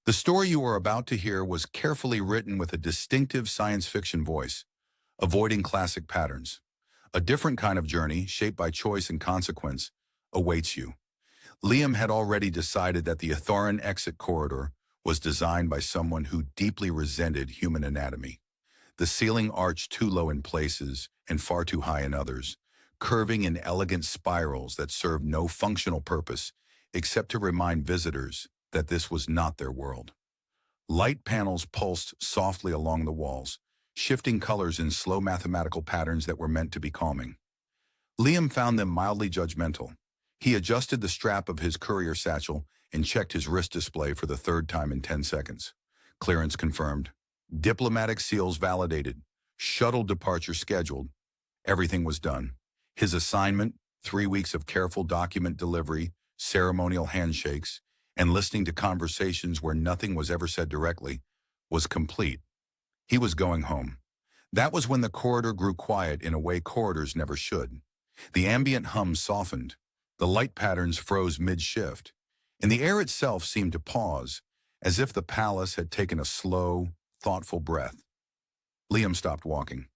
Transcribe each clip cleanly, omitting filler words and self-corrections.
The story you are about to hear was carefully written with a distinctive science fiction voice, avoiding classic patterns. A different kind of journey, shaped by choice and consequence, awaits you. Liam had already decided that the Athoran exit corridor was designed by someone who deeply resented human anatomy. The ceiling arched too low in places and far too high in others, curving in elegant spirals that served no functional purpose except to remind visitors that this was not their world. Light panels pulsed softly along the walls, shifting colors in slow mathematical patterns that were meant to be calming. Liam found them mildly judgmental. He adjusted the strap of his courier satchel and checked his wrist display for the third time in 10 seconds. Clearance confirmed. Diplomatic seals validated. Shuttle departure scheduled. Everything was done. His assignment, 3 weeks of careful document delivery, ceremonial handshakes, and listening to conversations where nothing was ever said directly, was complete. He was going home. That was when the corridor grew quiet in a way corridors never should. The ambient hum softened. The light patterns froze mid-shift, and the air itself seemed to pause, as if the palace had taken a slow, thoughtful breath. Liam stopped walking.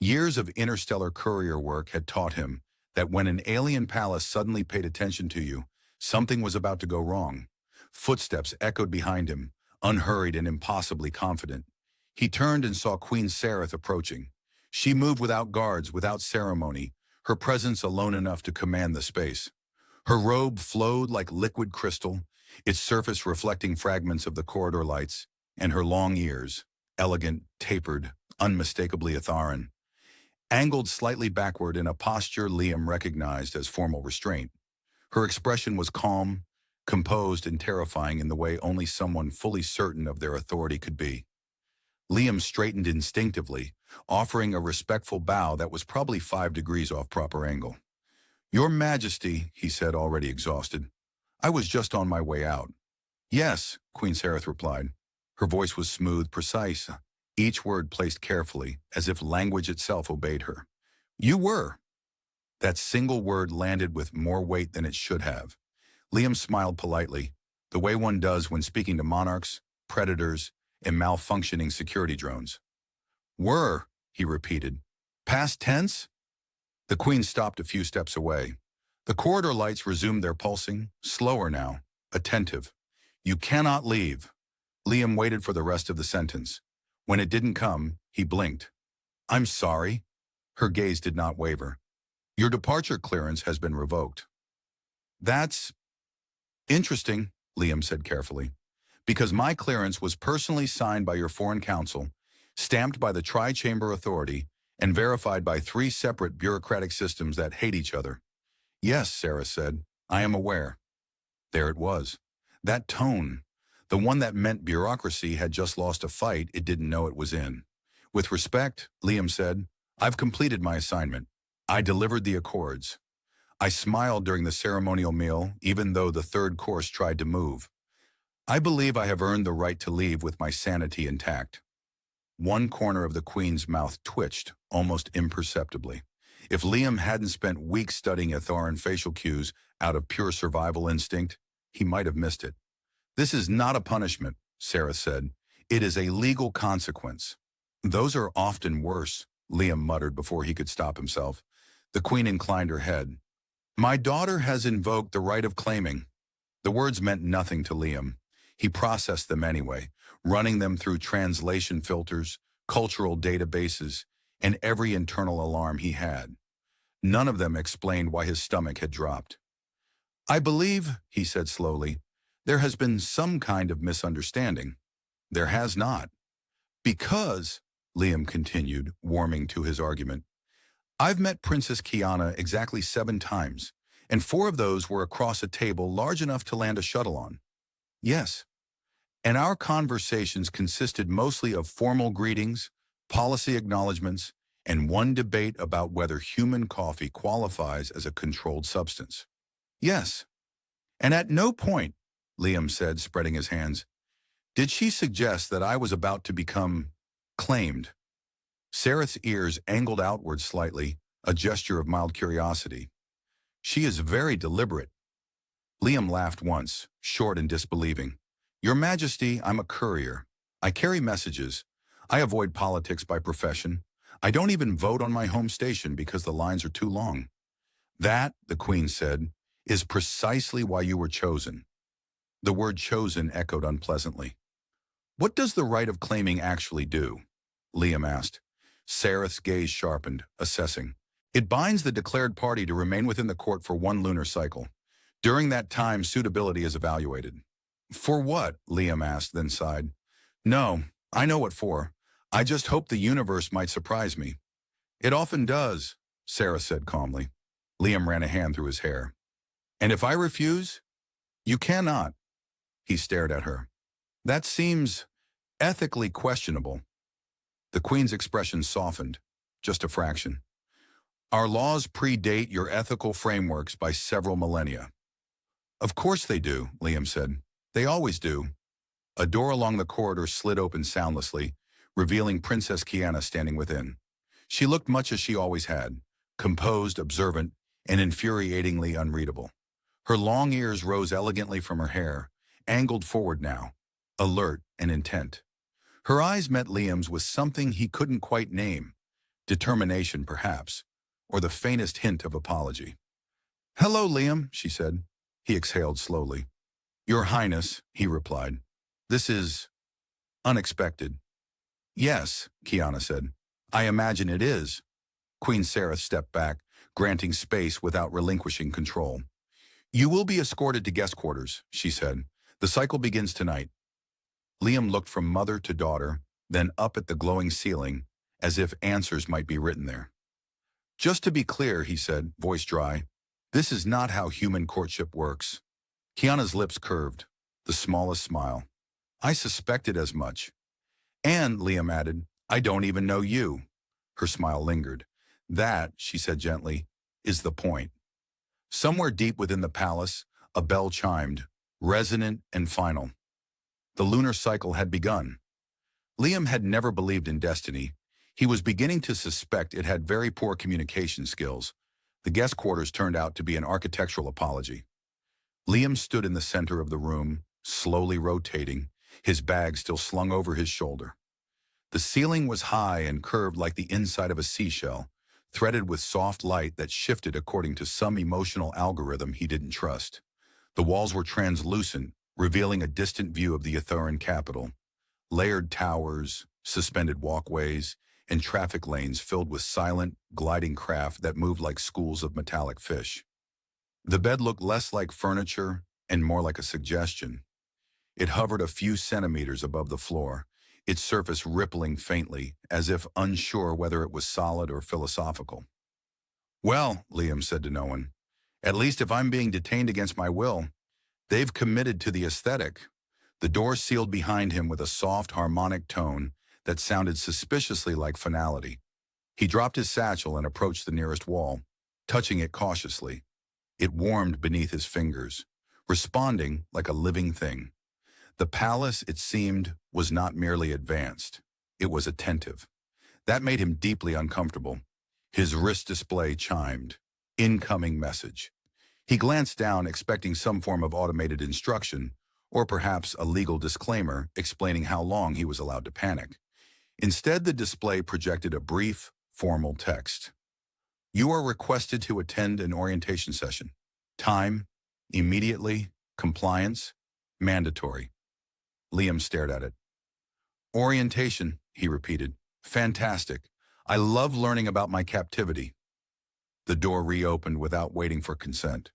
Years of interstellar courier work had taught him that when an alien palace suddenly paid attention to you, something was about to go wrong. Footsteps echoed behind him, unhurried and impossibly confident. He turned and saw Queen Sareth approaching. She moved without guards, without ceremony, her presence alone enough to command the space. Her robe flowed like liquid crystal, its surface reflecting fragments of the corridor lights, and her long ears, elegant, tapered, unmistakably Atharan, angled slightly backward in a posture Liam recognized as formal restraint. Her expression was calm, composed, and terrifying in the way only someone fully certain of their authority could be. Liam straightened instinctively, offering a respectful bow that was probably 5 degrees off proper angle. "Your Majesty," he said, already exhausted. "I was just on my way out." "Yes," Queen Sareth replied. Her voice was smooth, precise, each word placed carefully, as if language itself obeyed her. "You were." That single word landed with more weight than it should have. Liam smiled politely, the way one does when speaking to monarchs, predators, and malfunctioning security drones. "Were," he repeated. "Past tense?" The Queen stopped a few steps away. The corridor lights resumed their pulsing, slower now, attentive. "You cannot leave." Liam waited for the rest of the sentence. When it didn't come, he blinked. "I'm sorry." Her gaze did not waver. "Your departure clearance has been revoked." "That's interesting," Liam said carefully, "because my clearance was personally signed by your foreign counsel, stamped by the Tri-Chamber Authority, and verified by 3 separate bureaucratic systems that hate each other." "Yes," Sarah said, "I am aware." There it was. That tone, the one that meant bureaucracy had just lost a fight it didn't know it was in. "With respect," Liam said, "I've completed my assignment. I delivered the accords." I smiled during the ceremonial meal, even though the third course tried to move. "I believe I have earned the right to leave with my sanity intact." One corner of the Queen's mouth twitched, almost imperceptibly. If Liam hadn't spent weeks studying Atharan facial cues out of pure survival instinct, he might have missed it. "This is not a punishment," Sarah said. "It is a legal consequence." "Those are often worse," Liam muttered before he could stop himself. The Queen inclined her head. "My daughter has invoked the right of claiming." The words meant nothing to Liam. He processed them anyway, running them through translation filters, cultural databases, and every internal alarm he had. None of them explained why his stomach had dropped. "I believe," he said slowly, "there has been some kind of misunderstanding." "There has not." "Because," Liam continued, warming to his argument, "I've met Princess Kiana exactly 7 times, and 4 of those were across a table large enough to land a shuttle on." "Yes." "And our conversations consisted mostly of formal greetings, policy acknowledgments, and one debate about whether human coffee qualifies as a controlled substance." "Yes." "And at no point," Liam said, spreading his hands, "did she suggest that I was about to become claimed." Sareth's ears angled outward slightly, a gesture of mild curiosity. "She is very deliberate." Liam laughed once, short and disbelieving. Your Majesty, I'm a courier. I carry messages. I avoid politics by profession. I don't even vote on my home station because the lines are too long. That, the Queen said, is precisely why you were chosen. The word chosen echoed unpleasantly. What does the right of claiming actually do? Liam asked. Sareth's gaze sharpened, assessing. It binds the declared party to remain within the court for 1 lunar cycle. During that time, suitability is evaluated. For what? Liam asked, then sighed. No, I know what for. I just hoped the universe might surprise me. It often does, Sareth said calmly. Liam ran a hand through his hair. And if I refuse? You cannot. He stared at her. That seems ethically questionable. The Queen's expression softened, just a fraction. Our laws predate your ethical frameworks by several millennia. Of course they do, Liam said. They always do. A door along the corridor slid open soundlessly, revealing Princess Kiana standing within. She looked much as she always had, composed, observant, and infuriatingly unreadable. Her long ears rose elegantly from her hair, angled forward now, alert and intent. Her eyes met Liam's with something he couldn't quite name, determination perhaps, or the faintest hint of apology. Hello, Liam, she said. He exhaled slowly. Your Highness, he replied. This is unexpected. Yes, Kiana said. I imagine it is. Queen Sareth stepped back, granting space without relinquishing control. You will be escorted to guest quarters, she said. The cycle begins tonight. Liam looked from mother to daughter, then up at the glowing ceiling, as if answers might be written there. Just to be clear, he said, voice dry, this is not how human courtship works. Kiana's lips curved, the smallest smile. I suspected as much. And, Liam added, I don't even know you. Her smile lingered. That, she said gently, is the point. Somewhere deep within the palace, a bell chimed, resonant and final. The lunar cycle had begun. Liam had never believed in destiny. He was beginning to suspect it had very poor communication skills. The guest quarters turned out to be an architectural apology. Liam stood in the center of the room, slowly rotating, his bag still slung over his shoulder. The ceiling was high and curved like the inside of a seashell, threaded with soft light that shifted according to some emotional algorithm he didn't trust. The walls were translucent, revealing a distant view of the Etherean capital. Layered towers, suspended walkways, and traffic lanes filled with silent, gliding craft that moved like schools of metallic fish. The bed looked less like furniture and more like a suggestion. It hovered a few centimeters above the floor, its surface rippling faintly, as if unsure whether it was solid or philosophical. Well, Liam said to no one, at least if I'm being detained against my will, they've committed to the aesthetic. The door sealed behind him with a soft harmonic tone that sounded suspiciously like finality. He dropped his satchel and approached the nearest wall, touching it cautiously. It warmed beneath his fingers, responding like a living thing. The palace, it seemed, was not merely advanced. It was attentive. That made him deeply uncomfortable. His wrist display chimed. Incoming message. He glanced down, expecting some form of automated instruction, or perhaps a legal disclaimer explaining how long he was allowed to panic. Instead, the display projected a brief, formal text. You are requested to attend an orientation session. Time, immediately, compliance, mandatory. Liam stared at it. Orientation, he repeated. Fantastic. I love learning about my captivity. The door reopened without waiting for consent.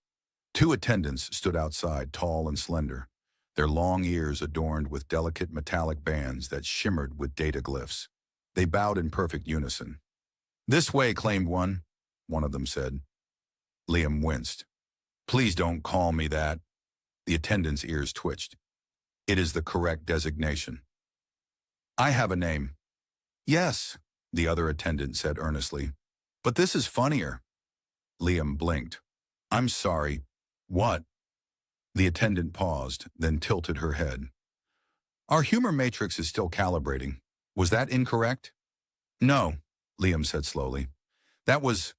2 attendants stood outside, tall and slender, their long ears adorned with delicate metallic bands that shimmered with data glyphs. They bowed in perfect unison. This way, claimed one of them said. Liam winced. Please don't call me that. The attendant's ears twitched. It is the correct designation. I have a name. Yes, the other attendant said earnestly. But this is funnier. Liam blinked. I'm sorry. What? The attendant paused, then tilted her head. Our humor matrix is still calibrating. Was that incorrect? No, Liam said slowly. That was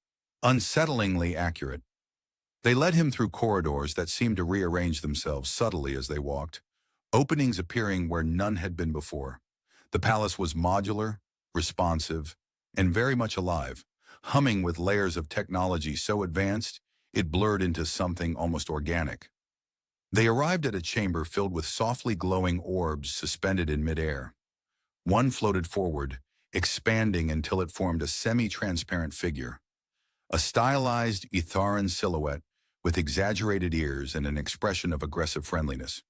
unsettlingly accurate. They led him through corridors that seemed to rearrange themselves subtly as they walked, openings appearing where none had been before. The palace was modular, responsive, and very much alive, humming with layers of technology so advanced it blurred into something almost organic. They arrived at a chamber filled with softly glowing orbs suspended in midair. One floated forward, expanding until it formed a semi-transparent figure, a stylized Etharan silhouette with exaggerated ears and an expression of aggressive friendliness.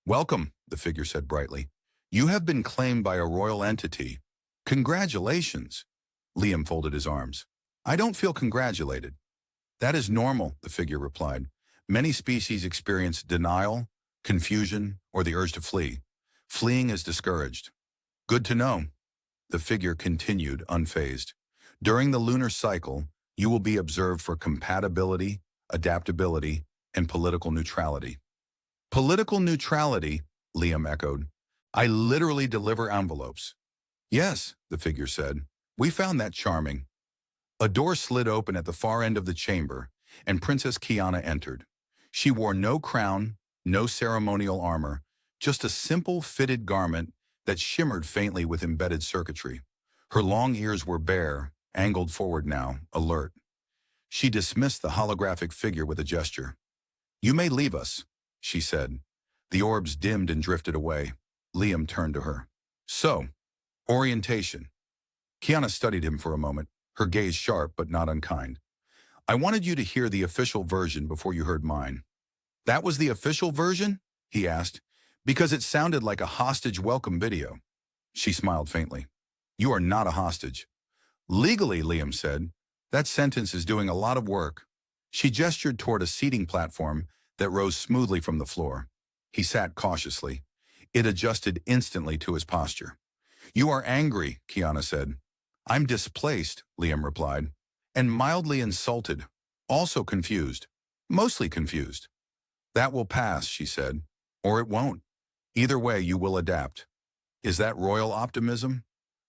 "Welcome," the figure said brightly. "You have been claimed by a royal entity. Congratulations." Liam folded his arms. "I don't feel congratulated." "That is normal," the figure replied. "Many species experience denial, confusion, or the urge to flee. Fleeing is discouraged." "Good to know." The figure continued, unfazed. "During the lunar cycle, you will be observed for compatibility, adaptability, and political neutrality." "Political neutrality," Liam echoed. "I literally deliver envelopes." "Yes," the figure said. "We found that charming." A door slid open at the far end of the chamber, and Princess Kiana entered. She wore no crown, no ceremonial armor, just a simple fitted garment that shimmered faintly with embedded circuitry. Her long ears were bare, angled forward now, alert. She dismissed the holographic figure with a gesture. "You may leave us," she said. The orbs dimmed and drifted away. Liam turned to her. "So, orientation." Kiana studied him for a moment, her gaze sharp but not unkind. "I wanted you to hear the official version before you heard mine." "That was the official version?" he asked, "because it sounded like a hostage welcome video." She smiled faintly. "You are not a hostage." "Legally," Liam said. "That sentence is doing a lot of work." She gestured toward a seating platform that rose smoothly from the floor. He sat cautiously. It adjusted instantly to his posture. "You are angry," Kiana said. "I'm displaced," Liam replied, "and mildly insulted, also confused, mostly confused." "That will pass," she said, "or it won't. Either way, you will adapt." "Is that royal optimism?"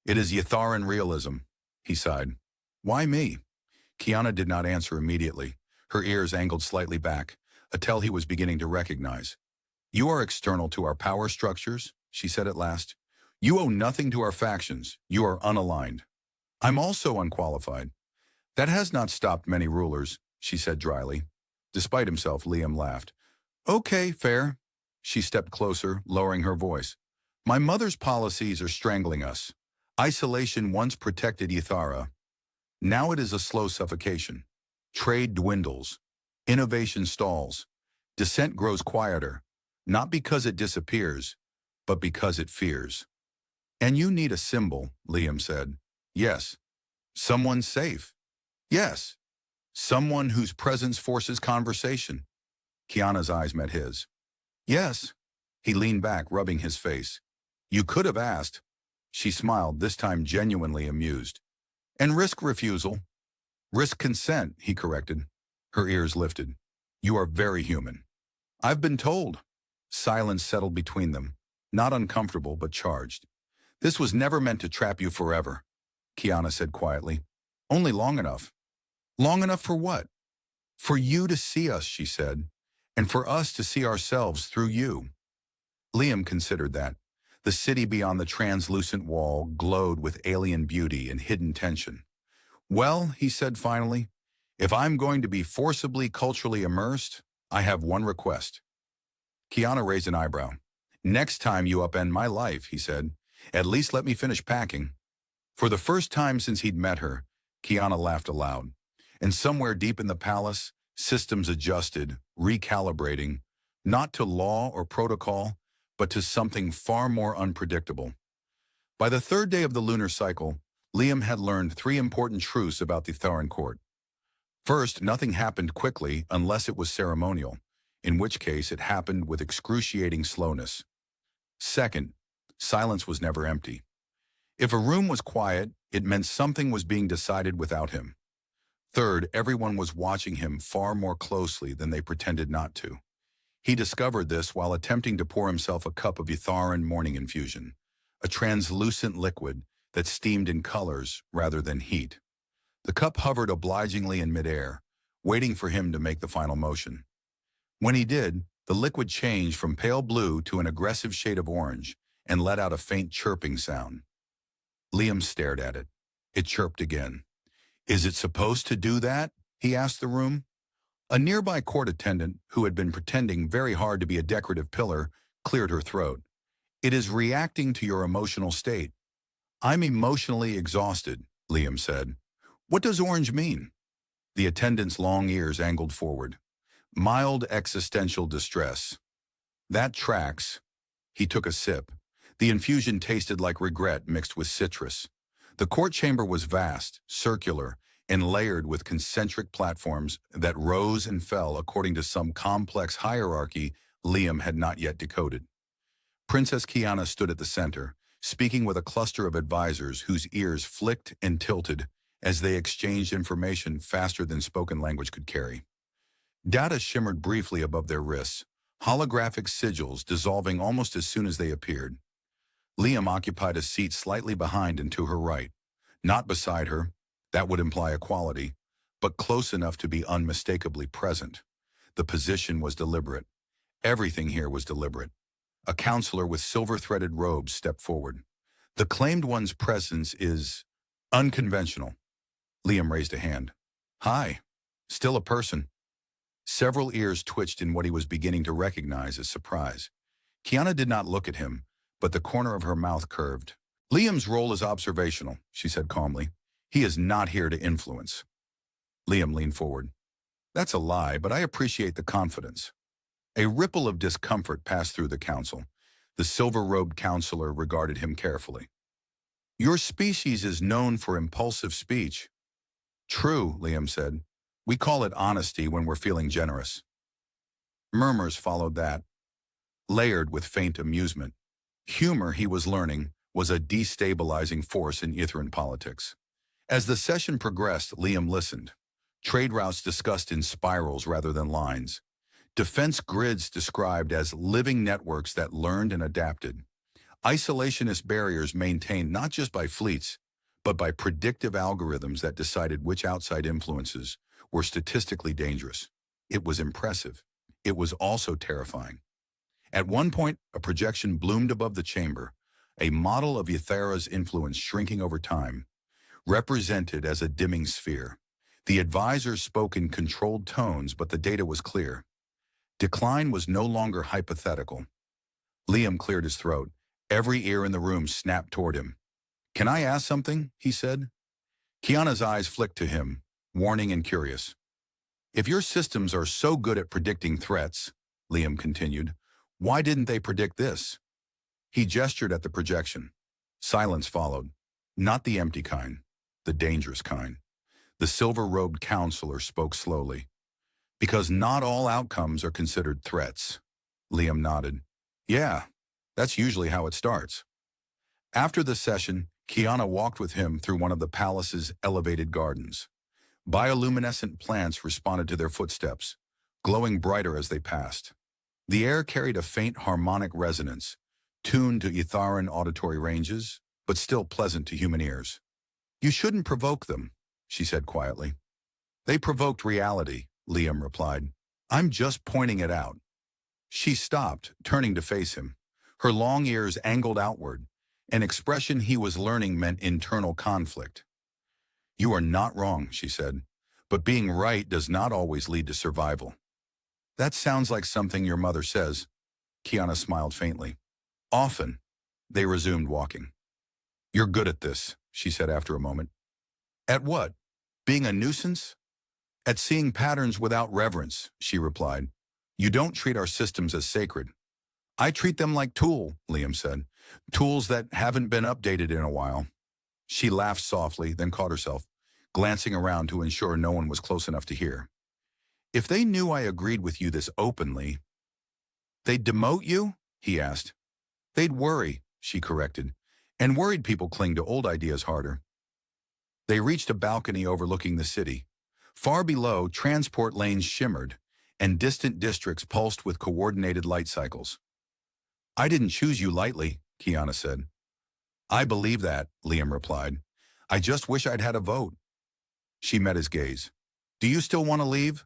"It is Yatharan realism," he sighed. "Why me?" Kiana did not answer immediately. Her ears angled slightly back, a tell he was beginning to recognize. "You are external to our power structures," she said at last. "You owe nothing to our factions. You are unaligned." "I'm also unqualified." "That has not stopped many rulers," she said dryly. Despite himself, Liam laughed. "Okay, fair." She stepped closer, lowering her voice. "My mother's policies are strangling us. Isolation once protected Ithara. Now it is a slow suffocation. Trade dwindles. Innovation stalls. Dissent grows quieter, not because it disappears, but because it fears." "And you need a symbol," Liam said. "Yes." "Someone safe." "Yes." "Someone whose presence forces conversation." Kiana's eyes met his. "Yes." He leaned back, rubbing his face. "You could have asked." She smiled, this time genuinely amused. "And risk refusal." "Risk consent," he corrected. Her ears lifted. "You are very human." "I've been told." Silence settled between them, not uncomfortable but charged. "This was never meant to trap you forever," Kiana said quietly. "Only long enough." "Long enough for what?" "For you to see us," she said, "and for us to see ourselves through you." Liam considered that. The city beyond the translucent wall glowed with alien beauty and hidden tension. "Well," he said finally, "if I'm going to be forcibly culturally immersed, I have one request." Kiana raised an eyebrow. "Next time you upend my life," he said, "at least let me finish packing." For the first time since he'd met her, Kiana laughed aloud. And somewhere deep in the palace, systems adjusted, recalibrating, not to law or protocol, but to something far more unpredictable. By the third day of the lunar cycle, Liam had learned three important truths about the Tharan court. First, nothing happened quickly unless it was ceremonial, in which case it happened with excruciating slowness. Second, silence was never empty. If a room was quiet, it meant something was being decided without him. Third, everyone was watching him far more closely than they pretended not to. He discovered this while attempting to pour himself a cup of Etharan morning infusion, a translucent liquid that steamed in colors rather than heat. The cup hovered obligingly in midair, waiting for him to make the final motion. When he did, The liquid changed from pale blue to an aggressive shade of orange and let out a faint chirping sound. Liam stared at it. It chirped again. "Is it supposed to do that?" he asked the room. A nearby court attendant, who had been pretending very hard to be a decorative pillar, cleared her throat. "It is reacting to your emotional state." "I'm emotionally exhausted," Liam said. "What does orange mean?" The attendant's long ears angled forward. "Mild existential distress." "That tracks." He took a sip. The infusion tasted like regret mixed with citrus. The court chamber was vast, circular, and layered with concentric platforms that rose and fell according to some complex hierarchy Liam had not yet decoded. Princess Kiana stood at the center, speaking with a cluster of advisors whose ears flicked and tilted as they exchanged information faster than spoken language could carry. Data shimmered briefly above their wrists, holographic sigils dissolving almost as soon as they appeared. Liam occupied a seat slightly behind and to her right. Not beside her, that would imply equality, but close enough to be unmistakably present. The position was deliberate. Everything here was deliberate. A counselor with silver-threaded robes stepped forward. "The claimed one's presence is unconventional." Liam raised a hand. "Hi. Still a person." Several ears twitched in what he was beginning to recognize as surprise. Kiana did not look at him, but the corner of her mouth curved. "Liam's role is observational," she said calmly. "He is not here to influence." Liam leaned forward. "That's a lie, but I appreciate the confidence." A ripple of discomfort passed through the council. The silver-robed counselor regarded him carefully. "Your species is known for impulsive speech." "True," Liam said. "We call it honesty when we're feeling generous." Murmurs followed that, layered with faint amusement. Humor, he was learning, was a destabilizing force in Ithran politics. As the session progressed, Liam listened. Trade routes discussed in spirals rather than lines. Defense grids described as living networks that learned and adapted. Isolationist barriers maintained not just by fleets, but by predictive algorithms that decided which outside influences were statistically dangerous. It was impressive. It was also terrifying. At one point, a projection bloomed above the chamber, a model of Ithera's influence shrinking over time, represented as a dimming sphere. The advisors spoke in controlled tones, but the data was clear. Decline was no longer hypothetical. Liam cleared his throat. Every ear in the room snapped toward him. "Can I ask something?" he said. Kiana's eyes flicked to him, warning and curious. "If your systems are so good at predicting threats," Liam continued, "why didn't they predict this?" He gestured at the projection. Silence followed. Not the empty kind, the dangerous kind. The silver-robed counselor spoke slowly. "Because not all outcomes are considered threats." Liam nodded. "Yeah, that's usually how it starts." After the session, Kiana walked with him through one of the palace's elevated gardens. Bioluminescent plants responded to their footsteps, glowing brighter as they passed. The air carried a faint harmonic resonance, tuned to Itharan auditory ranges, but still pleasant to human ears. "You shouldn't provoke them," she said quietly. "They provoked reality," Liam replied. "I'm just pointing it out." She stopped, turning to face him. Her long ears angled outward, an expression he was learning meant internal conflict. "You are not wrong," she said, "but being right does not always lead to survival." "That sounds like something your mother says." Kiana smiled faintly. "Often." They resumed walking. "You're good at this," she said after a moment. "At what? Being a nuisance?" "At seeing patterns without reverence," she replied. "You don't treat our systems as sacred." "I treat them like tools," Liam said. "Tools that haven't been updated in a while." She laughed softly, then caught herself, glancing around to ensure no one was close enough to hear. "If they knew I agreed with you this openly—" "They'd demote you?" he asked. "They'd worry," she corrected, "and worried people cling to old ideas harder." They reached a balcony overlooking the city. Far below, transport lanes shimmered, and distant districts pulsed with coordinated light cycles. "I didn't choose you lightly," Kiana said. "I believe that," Liam replied. "I just wish I'd had a vote." She met his gaze. "Do you still want to leave?"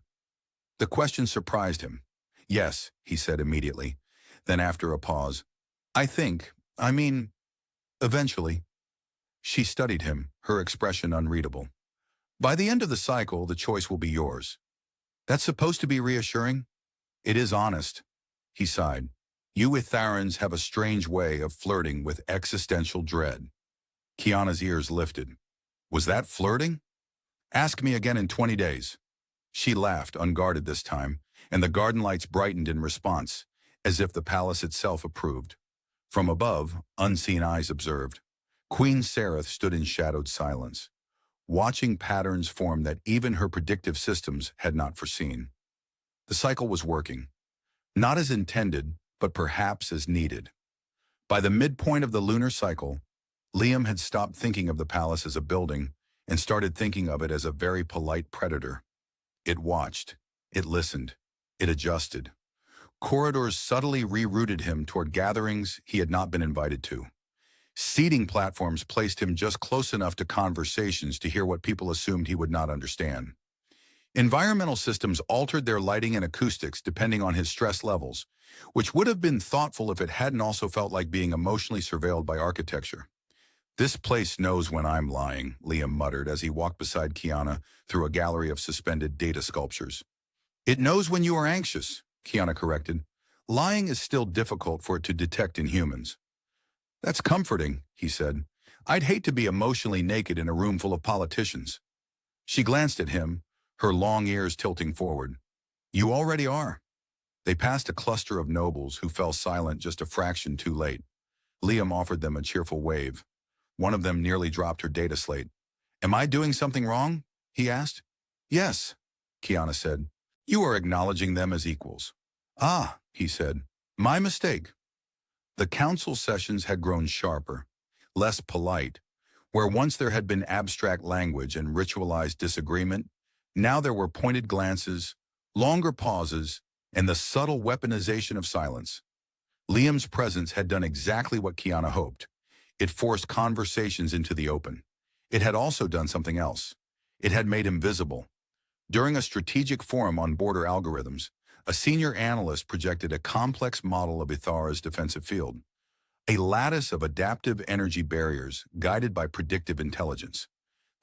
The question surprised him. Yes, he said immediately. Then after a pause, I mean, eventually. She studied him, her expression unreadable. By the end of the cycle, the choice will be yours. That's supposed to be reassuring? It is honest. He sighed. You Itharans have a strange way of flirting with existential dread. Kiana's ears lifted. Was that flirting? Ask me again in 20 days. She laughed, unguarded this time, and the garden lights brightened in response, as if the palace itself approved. From above, unseen eyes observed. Queen Sareth stood in shadowed silence, watching patterns form that even her predictive systems had not foreseen. The cycle was working, not as intended, but perhaps as needed. By the midpoint of the lunar cycle, Liam had stopped thinking of the palace as a building and started thinking of it as a very polite predator. It watched, it listened, it adjusted. Corridors subtly rerouted him toward gatherings he had not been invited to. Seating platforms placed him just close enough to conversations to hear what people assumed he would not understand. Environmental systems altered their lighting and acoustics depending on his stress levels, which would have been thoughtful if it hadn't also felt like being emotionally surveilled by architecture. This place knows when I'm lying, Liam muttered as he walked beside Kiana through a gallery of suspended data sculptures. It knows when you are anxious, Kiana corrected. Lying is still difficult for it to detect in humans. That's comforting, he said. I'd hate to be emotionally naked in a room full of politicians. She glanced at him, her long ears tilting forward. You already are. They passed a cluster of nobles who fell silent just a fraction too late. Liam offered them a cheerful wave. One of them nearly dropped her data slate. Am I doing something wrong? He asked. Yes, Kiana said. You are acknowledging them as equals. Ah, he said. My mistake. The council sessions had grown sharper, less polite. Where once there had been abstract language and ritualized disagreement, now there were pointed glances, longer pauses, and the subtle weaponization of silence. Liam's presence had done exactly what Kiana hoped. It forced conversations into the open. It had also done something else. It had made him visible. During a strategic forum on border algorithms, a senior analyst projected a complex model of Ithara's defensive field, a lattice of adaptive energy barriers guided by predictive intelligence.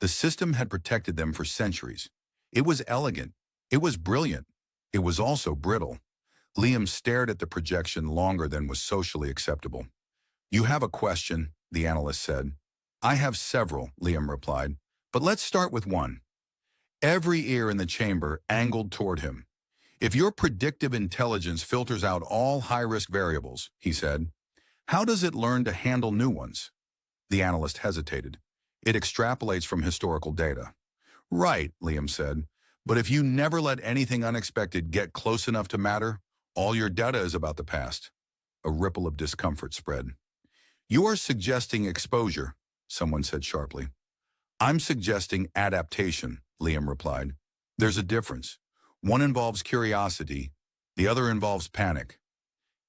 The system had protected them for centuries. It was elegant. It was brilliant. It was also brittle. Liam stared at the projection longer than was socially acceptable. You have a question, the analyst said. I have several, Liam replied, but let's start with one. Every ear in the chamber angled toward him. If your predictive intelligence filters out all high-risk variables, he said, how does it learn to handle new ones? The analyst hesitated. It extrapolates from historical data. Right, Liam said, but if you never let anything unexpected get close enough to matter, all your data is about the past. A ripple of discomfort spread. You are suggesting exposure, someone said sharply. I'm suggesting adaptation, Liam replied. There's a difference. One involves curiosity, the other involves panic.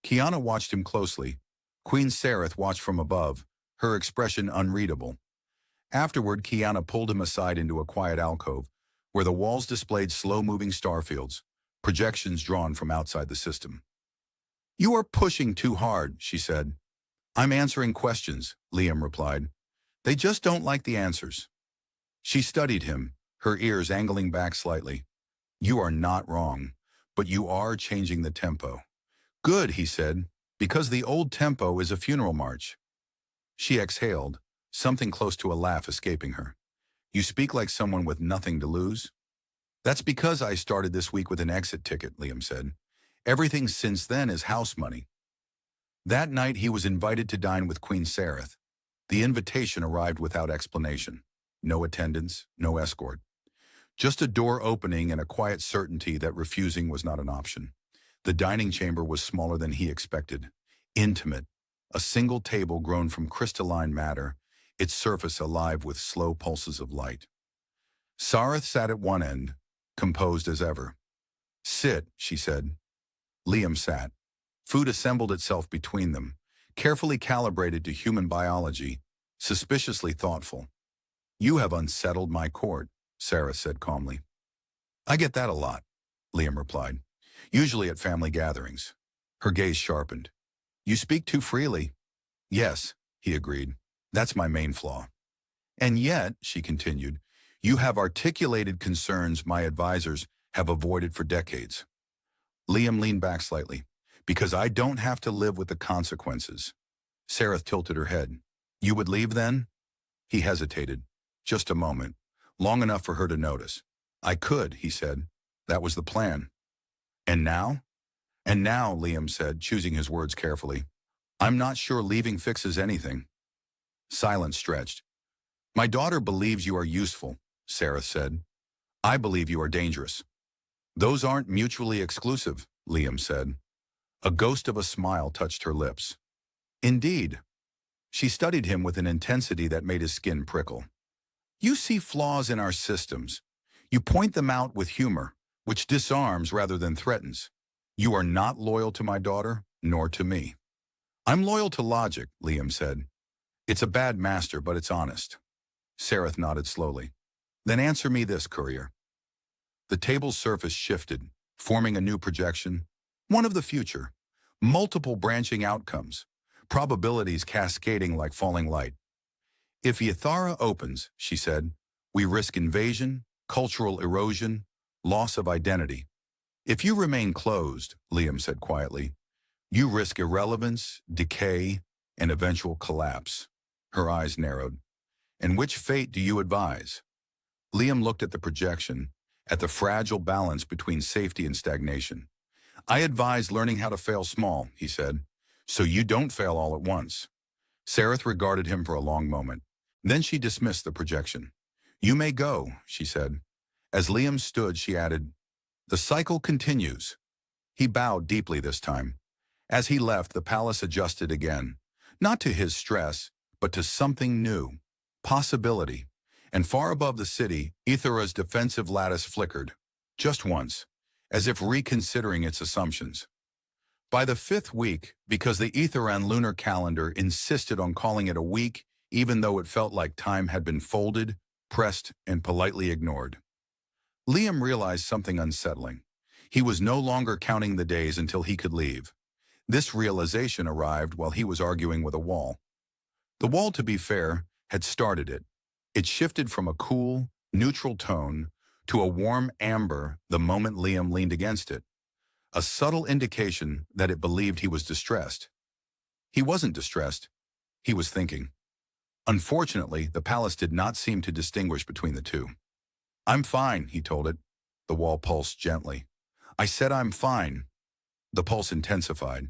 Kiana watched him closely. Queen Sareth watched from above, her expression unreadable. Afterward, Kiana pulled him aside into a quiet alcove, where the walls displayed slow-moving starfields, projections drawn from outside the system. You are pushing too hard, she said. I'm answering questions, Liam replied. They just don't like the answers. She studied him, her ears angling back slightly. You are not wrong, but you are changing the tempo. Good, he said, because the old tempo is a funeral march. She exhaled, something close to a laugh escaping her. You speak like someone with nothing to lose? That's because I started this week with an exit ticket, Liam said. Everything since then is house money. That night he was invited to dine with Queen Sareth. The invitation arrived without explanation. No attendance, no escort. Just a door opening and a quiet certainty that refusing was not an option. The dining chamber was smaller than he expected. Intimate. A single table grown from crystalline matter, its surface alive with slow pulses of light. Sareth sat at one end, composed as ever. Sit, she said. Liam sat. Food assembled itself between them, carefully calibrated to human biology, suspiciously thoughtful. You have unsettled my court, Sareth said calmly. I get that a lot, Liam replied. usually at family gatherings. Her gaze sharpened. You speak too freely. Yes, he agreed. That's my main flaw. And yet, she continued, you have articulated concerns my advisors have avoided for decades. Liam leaned back slightly. Because I don't have to live with the consequences. Sareth tilted her head. You would leave then? He hesitated. Just a moment. Long enough for her to notice. I could, he said. That was the plan. And now? And now, Liam said, choosing his words carefully. I'm not sure leaving fixes anything. Silence stretched. My daughter believes you are useful, Sareth said. I believe you are dangerous. Those aren't mutually exclusive, Liam said. A ghost of a smile touched her lips. Indeed. She studied him with an intensity that made his skin prickle. You see flaws in our systems. You point them out with humor, which disarms rather than threatens. You are not loyal to my daughter, nor to me. I'm loyal to logic, Liam said. It's a bad master, but it's honest. Sareth nodded slowly. Then answer me this, courier. The table's surface shifted, forming a new projection. One of the future. Multiple branching outcomes. Probabilities cascading like falling light. If Yathara opens, she said, we risk invasion, cultural erosion, loss of identity. If you remain closed, Liam said quietly, you risk irrelevance, decay, and eventual collapse. Her eyes narrowed. And which fate do you advise? Liam looked at the projection, at the fragile balance between safety and stagnation. I advise learning how to fail small, he said, so you don't fail all at once. Sareth regarded him for a long moment. Then she dismissed the projection. You may go, she said. As Liam stood, she added, the cycle continues. He bowed deeply this time. As he left, the palace adjusted again, not to his stress, but to something new, possibility. And far above the city, Ithara's defensive lattice flickered, just once, as if reconsidering its assumptions. By the 5th week, because the Itharan lunar calendar insisted on calling it a week, even though it felt like time had been folded, pressed, and politely ignored. Liam realized something unsettling. He was no longer counting the days until he could leave. This realization arrived while he was arguing with a wall. The wall, to be fair, had started it. It shifted from a cool, neutral tone to a warm amber the moment Liam leaned against it, a subtle indication that it believed he was distressed. He wasn't distressed. He was thinking. Unfortunately, the palace did not seem to distinguish between the two. I'm fine, he told it. The wall pulsed gently. I said I'm fine. The pulse intensified.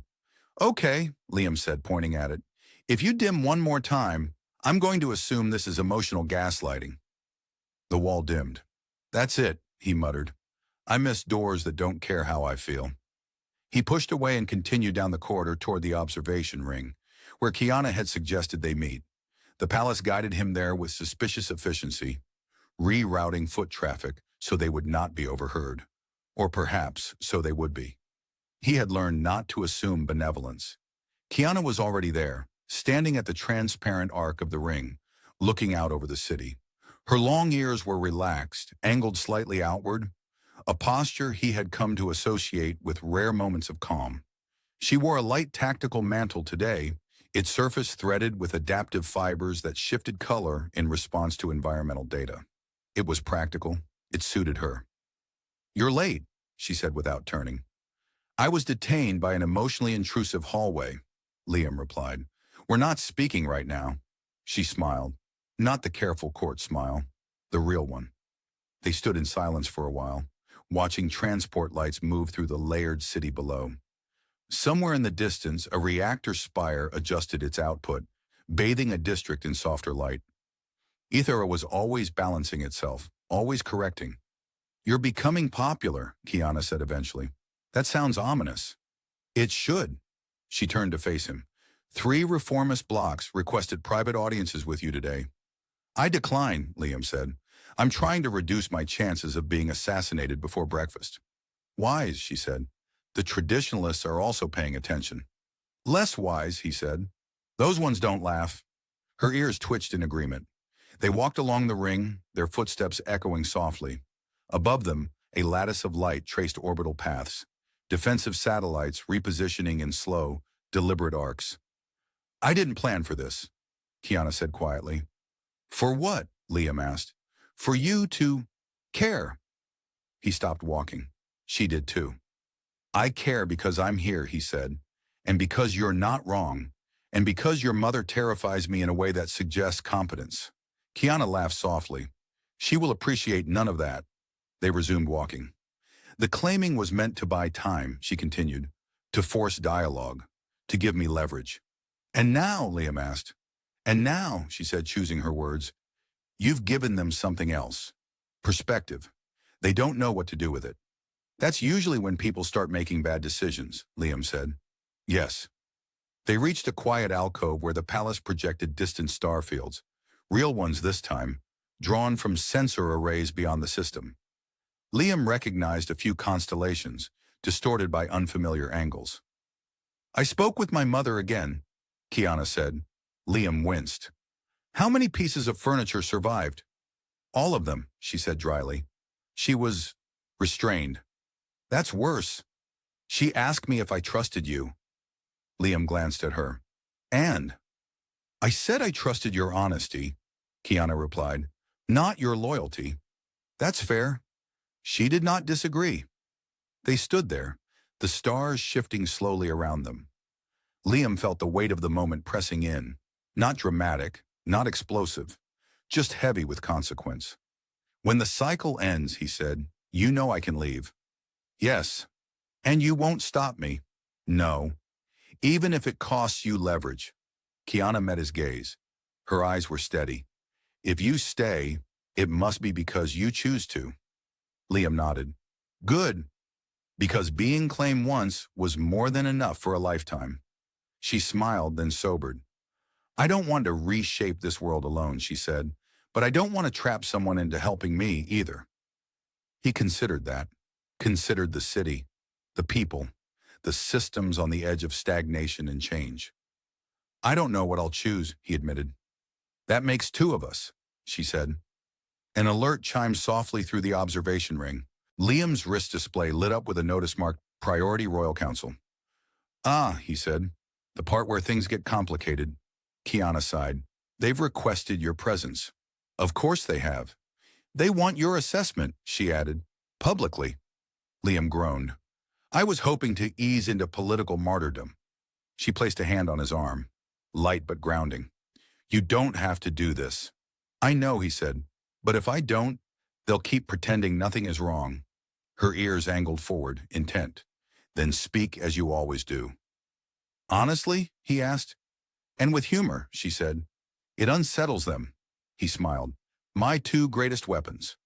Okay, Liam said, pointing at it. If you dim one more time, I'm going to assume this is emotional gaslighting. The wall dimmed. That's it, he muttered. I miss doors that don't care how I feel. He pushed away and continued down the corridor toward the observation ring, where Kiana had suggested they meet. The palace guided him there with suspicious efficiency, rerouting foot traffic so they would not be overheard. Or perhaps so they would be. He had learned not to assume benevolence. Kiana was already there, standing at the transparent arc of the ring, looking out over the city. Her long ears were relaxed, angled slightly outward, a posture he had come to associate with rare moments of calm. She wore a light tactical mantle today, its surface threaded with adaptive fibers that shifted color in response to environmental data. It was practical. It suited her. You're late, she said without turning. I was detained by an emotionally intrusive hallway, Liam replied. We're not speaking right now. She smiled. Not the careful court smile, the real one. They stood in silence for a while, watching transport lights move through the layered city below. Somewhere in the distance, a reactor spire adjusted its output, bathing a district in softer light. Ithara was always balancing itself, always correcting. You're becoming popular, Kiana said eventually. That sounds ominous. It should. She turned to face him. 3 reformist blocks requested private audiences with you today. I decline, Liam said. I'm trying to reduce my chances of being assassinated before breakfast. Wise, she said. The traditionalists are also paying attention. Less wise, he said. Those ones don't laugh. Her ears twitched in agreement. They walked along the ring, their footsteps echoing softly. Above them, a lattice of light traced orbital paths, defensive satellites repositioning in slow, deliberate arcs. I didn't plan for this, Kiana said quietly. For what? Liam asked. For you to care. He stopped walking. She did too. I care because I'm here, he said, and because you're not wrong, and because your mother terrifies me in a way that suggests competence. Kiana laughed softly. She will appreciate none of that. They resumed walking. The claiming was meant to buy time, she continued, to force dialogue, to give me leverage. And now, Liam asked. And now, she said, choosing her words, you've given them something else. Perspective. They don't know what to do with it. That's usually when people start making bad decisions, Liam said. Yes. They reached a quiet alcove where the palace projected distant star fields, real ones this time, drawn from sensor arrays beyond the system. Liam recognized a few constellations, distorted by unfamiliar angles. I spoke with my mother again, Kiana said. Liam winced. How many pieces of furniture survived? All of them, she said dryly. She was restrained. That's worse. She asked me if I trusted you. Liam glanced at her. And? I said I trusted your honesty, Kiana replied, not your loyalty. That's fair. She did not disagree. They stood there, the stars shifting slowly around them. Liam felt the weight of the moment pressing in, not dramatic, not explosive, just heavy with consequence. When the cycle ends, he said, you know I can leave. Yes. And you won't stop me. No. Even if it costs you leverage. Kiana met his gaze. Her eyes were steady. If you stay, it must be because you choose to. Liam nodded. Good. Because being claimed once was more than enough for a lifetime. She smiled, then sobered. I don't want to reshape this world alone, she said, but I don't want to trap someone into helping me either. He considered that. Considered the city, the people, the systems on the edge of stagnation and change. I don't know what I'll choose, he admitted. That makes two of us, she said. An alert chimed softly through the observation ring. Liam's wrist display lit up with a notice marked Priority Royal Council. Ah, he said, the part where things get complicated. Kiana sighed. They've requested your presence. Of course they have. They want your assessment, she added, publicly. Liam groaned. I was hoping to ease into political martyrdom. She placed a hand on his arm, light but grounding. You don't have to do this. I know, he said, but if I don't, they'll keep pretending nothing is wrong. Her ears angled forward, intent. Then speak as you always do. Honestly, he asked. And with humor, she said. It unsettles them. He smiled. My two greatest weapons.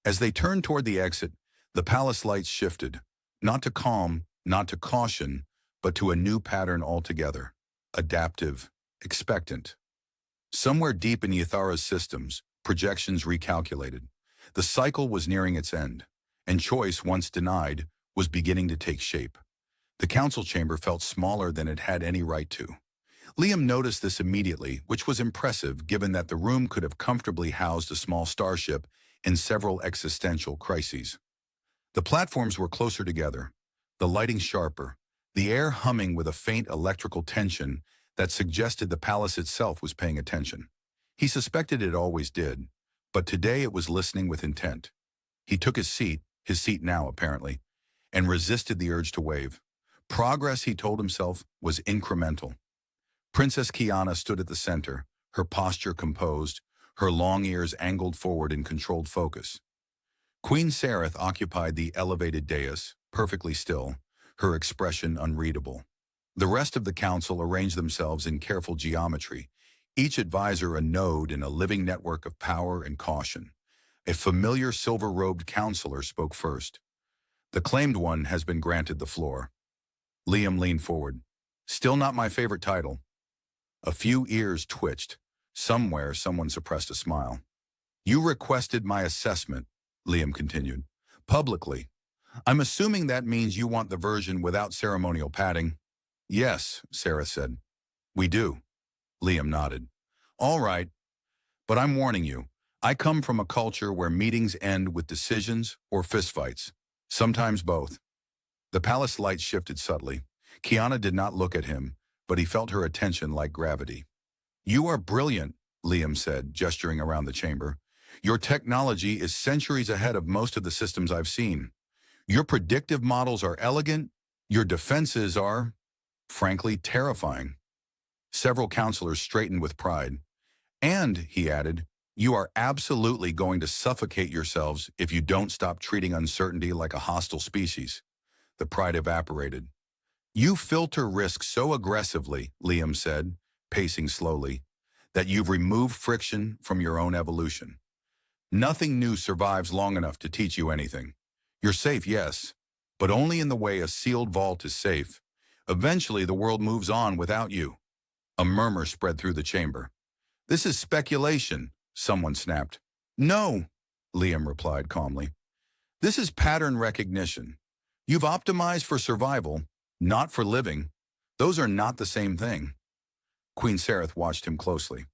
As they turned toward the exit, the palace lights shifted, not to calm, not to caution, but to a new pattern altogether, adaptive, expectant. Somewhere deep in Yathara's systems, projections recalculated. The cycle was nearing its end, and choice, once denied, was beginning to take shape. The council chamber felt smaller than it had any right to. Liam noticed this immediately, which was impressive given that the room could have comfortably housed a small starship in several existential crises. The platforms were closer together, the lighting sharper, the air humming with a faint electrical tension that suggested the palace itself was paying attention. He suspected it always did, but today it was listening with intent. He took his seat now apparently, and resisted the urge to wave. Progress, he told himself, was incremental. Princess Kiana stood at the center, her posture composed, her long ears angled forward in controlled focus. Queen Sareth occupied the elevated dais, perfectly still, her expression unreadable. The rest of the council arranged themselves in careful geometry, each advisor a node in a living network of power and caution. A familiar silver-robed counselor spoke first. The claimed one has been granted the floor. Liam leaned forward. Still not my favorite title. A few ears twitched. Somewhere, someone suppressed a smile. You requested my assessment, Liam continued. Publicly. I'm assuming that means you want the version without ceremonial padding. Yes, Sarah said. We do. Liam nodded. All right. But I'm warning you. I come from a culture where meetings end with decisions or fistfights. Sometimes both. The palace lights shifted subtly. Kiana did not look at him, but he felt her attention like gravity. "You are brilliant," Liam said, gesturing around the chamber. "Your technology is centuries ahead of most of the systems I've seen. Your predictive models are elegant. Your defenses are, frankly, terrifying." Several counselors straightened with pride. "And," he added, "you are absolutely going to suffocate yourselves if you don't stop treating uncertainty like a hostile species." The pride evaporated. "You filter risk so aggressively," Liam said, pacing slowly, "that you've removed friction from your own evolution. Nothing new survives long enough to teach you anything. You're safe, yes, but only in the way a sealed vault is safe. Eventually, the world moves on without you." A murmur spread through the chamber. "This is speculation," someone snapped. "No," Liam replied calmly. "This is pattern recognition. You've optimized for survival, not for living. Those are not the same thing." Queen Sareth watched him closely.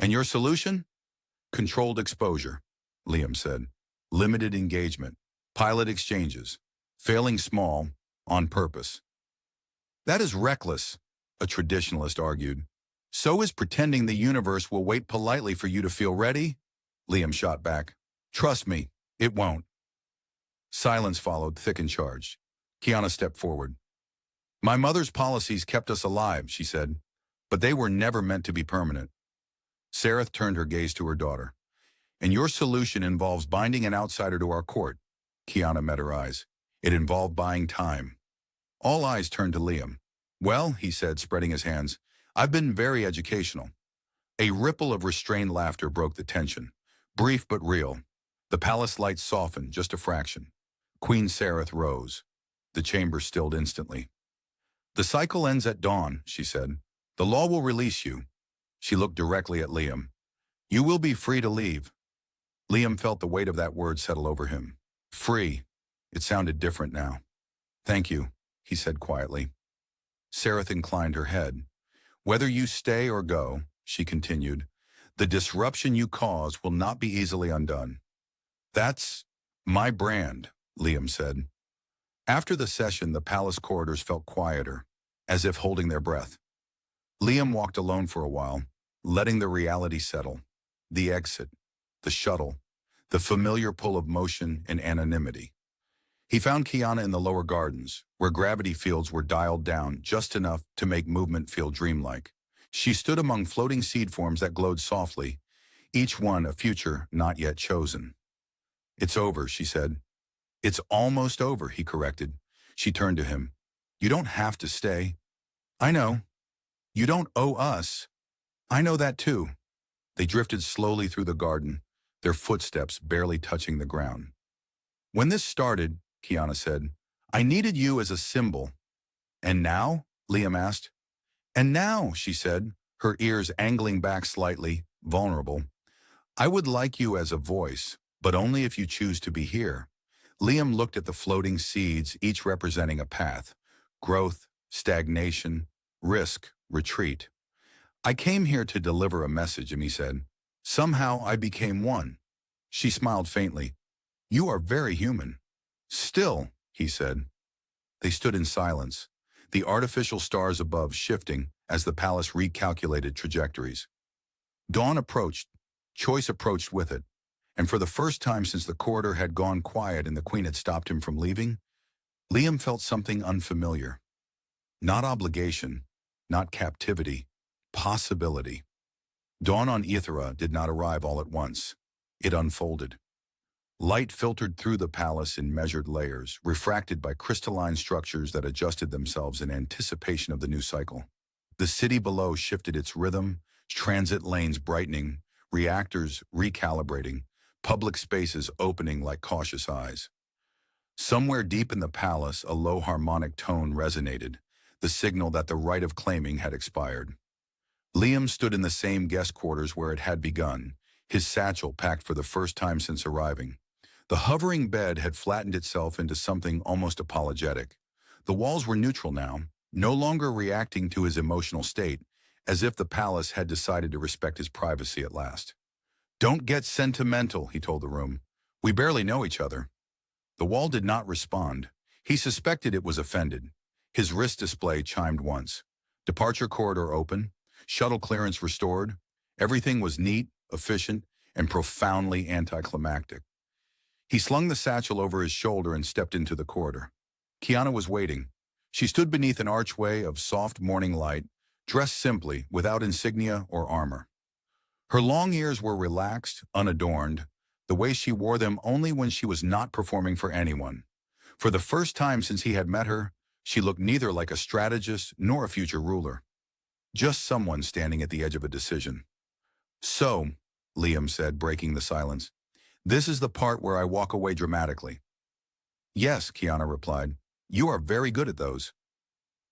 "And your solution?" "Controlled exposure," Liam said. "Limited engagement. Pilot exchanges. Failing small, on purpose." "That is reckless," a traditionalist argued. "So is pretending the universe will wait politely for you to feel ready," Liam shot back. "Trust me, it won't." Silence followed, thick and charged. Kiana stepped forward. "My mother's policies kept us alive," she said, "but they were never meant to be permanent." Sareth turned her gaze to her daughter. "And your solution involves binding an outsider to our court." Kiana met her eyes. "It involved buying time." All eyes turned to Liam. "Well," he said, spreading his hands, "I've been very educational." A ripple of restrained laughter broke the tension. Brief but real. The palace lights softened just a fraction. Queen Sareth rose. The chamber stilled instantly. "The cycle ends at dawn," she said. "The law will release you." She looked directly at Liam. "You will be free to leave." Liam felt the weight of that word settle over him. Free. It sounded different now. "Thank you," he said quietly. Sareth inclined her head. "Whether you stay or go," she continued, "the disruption you cause will not be easily undone." "That's my brand," Liam said. After the session, the palace corridors felt quieter, as if holding their breath. Liam walked alone for a while, letting the reality settle. The exit, the shuttle, the familiar pull of motion and anonymity. He found Kiana in the lower gardens, where gravity fields were dialed down just enough to make movement feel dreamlike. She stood among floating seed forms that glowed softly, each one a future not yet chosen. "It's over," she said. "It's almost over," he corrected. She turned to him. "You don't have to stay." "I know. You don't owe us." "I know that too." They drifted slowly through the garden, their footsteps barely touching the ground. "When this started," Kiana said, "I needed you as a symbol." "And now?" Liam asked. "And now," she said, her ears angling back slightly, vulnerable, "I would like you as a voice, but only if you choose to be here." Liam looked at the floating seeds, each representing a path: growth, stagnation, risk, retreat. "I came here to deliver a message," he said. "Somehow I became one." She smiled faintly. "You are very human." "Still," he said. They stood in silence, the artificial stars above shifting as the palace recalculated trajectories. Dawn approached, choice approached with it, and for the first time since the corridor had gone quiet and the Queen had stopped him from leaving, Liam felt something unfamiliar. Not obligation, not captivity, possibility. Dawn on Ithera did not arrive all at once. It unfolded. Light filtered through the palace in measured layers, refracted by crystalline structures that adjusted themselves in anticipation of the new cycle. The city below shifted its rhythm, transit lanes brightening, reactors recalibrating, public spaces opening like cautious eyes. Somewhere deep in the palace, a low harmonic tone resonated, the signal that the right of claiming had expired. Liam stood in the same guest quarters where it had begun, his satchel packed for the first time since arriving. The hovering bed had flattened itself into something almost apologetic. The walls were neutral now, no longer reacting to his emotional state, as if the palace had decided to respect his privacy at last. "Don't get sentimental," he told the room. "We barely know each other." The wall did not respond. He suspected it was offended. His wrist display chimed once. Departure corridor open, shuttle clearance restored. Everything was neat, efficient, and profoundly anticlimactic. He slung the satchel over his shoulder and stepped into the corridor. Kiana was waiting. She stood beneath an archway of soft morning light, dressed simply, without insignia or armor. Her long ears were relaxed, unadorned, the way she wore them only when she was not performing for anyone. For the first time since he had met her, she looked neither like a strategist nor a future ruler. Just someone standing at the edge of a decision. "So," Liam said, breaking the silence, "this is the part where I walk away dramatically." "Yes," Kiana replied. "You are very good at those."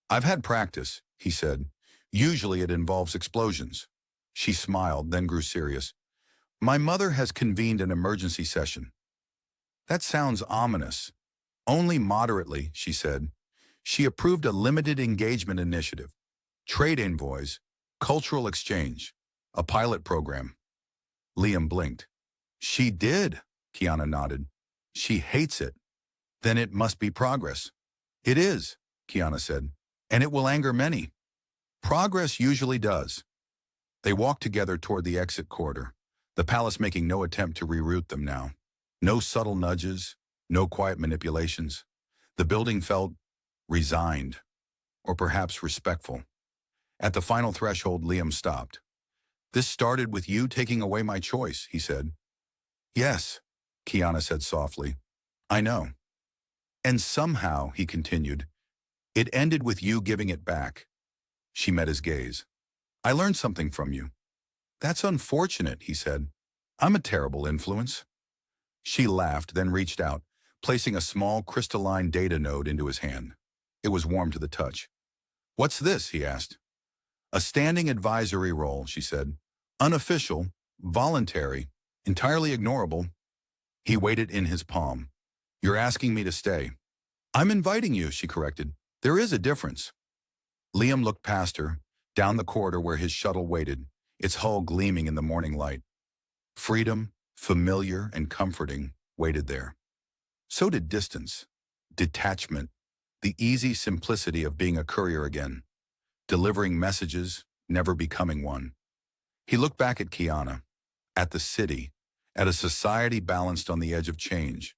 "I've had practice," he said. "Usually it involves explosions." She smiled, then grew serious. "My mother has convened an emergency session." "That sounds ominous." "Only moderately," she said. "She approved a limited engagement initiative. Trade envoys, cultural exchange, a pilot program." Liam blinked. "She did," Kiana nodded. "She hates it." "Then it must be progress." "It is," Kiana said, "and it will anger many." "Progress usually does." They walked together toward the exit corridor, the palace making no attempt to reroute them now. No subtle nudges, no quiet manipulations. The building felt resigned, or perhaps respectful. At the final threshold, Liam stopped. "This started with you taking away my choice," he said. "Yes," Kiana said softly. "I know." "And somehow," he continued, "it ended with you giving it back." She met his gaze. "I learned something from you." "That's unfortunate," he said. "I'm a terrible influence." She laughed, then reached out, placing a small crystalline data node into his hand. It was warm to the touch. "What's this?" he asked. "A standing advisory role," she said. "Unofficial, voluntary, entirely ignorable." He weighed it in his palm. "You're asking me to stay." "I'm inviting you," she corrected. "There is a difference." Liam looked past her, down the corridor where his shuttle waited, its hull gleaming in the morning light. Freedom, familiar and comforting, waited there. So did distance, detachment, the easy simplicity of being a courier again, delivering messages, never becoming one. He looked back at Kiana, at the city, at a society balanced on the edge of change.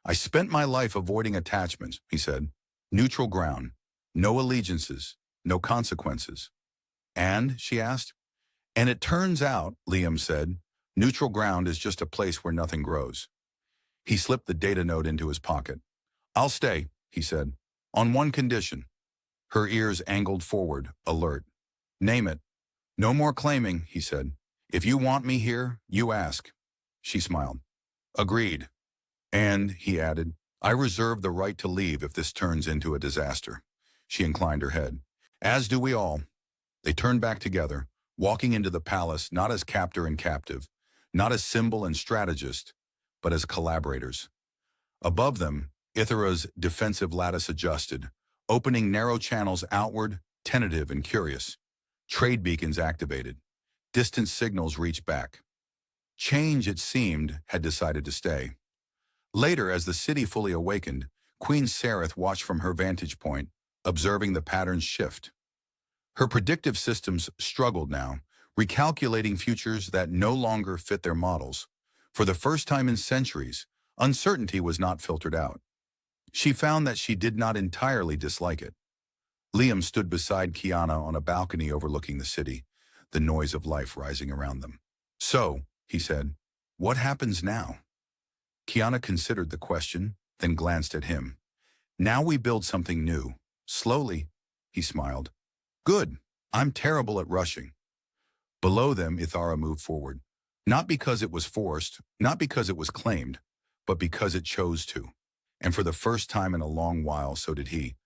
"I spent my life avoiding attachments," he said. "Neutral ground, no allegiances, no consequences." "And?" she asked. "And it turns out," Liam said, "neutral ground is just a place where nothing grows." He slipped the data node into his pocket. "I'll stay," he said, "on one condition." Her ears angled forward, alert. "Name it." "No more claiming," he said. "If you want me here, you ask." She smiled. "Agreed." "And," he added, "I reserve the right to leave if this turns into a disaster." She inclined her head. "As do we all." They turned back together, walking into the palace not as captor and captive, not as symbol and strategist, but as collaborators. Above them, Ithera's defensive lattice adjusted, opening narrow channels outward, tentative and curious. Trade beacons activated. Distant signals reached back. Change, it seemed, had decided to stay. Later, as the city fully awakened, Queen Sareth watched from her vantage point, observing the patterns shift. Her predictive systems struggled now, recalculating futures that no longer fit their models. For the first time in centuries, uncertainty was not filtered out. She found that she did not entirely dislike it. Liam stood beside Kiana on a balcony overlooking the city, the noise of life rising around them. "So," he said, "what happens now?" Kiana considered the question, then glanced at him. "Now we build something new. Slowly," he smiled. "Good. I'm terrible at rushing." Below them, Ithara moved forward. Not because it was forced, not because it was claimed, but because it chose to. And for the first time in a long while, so did he,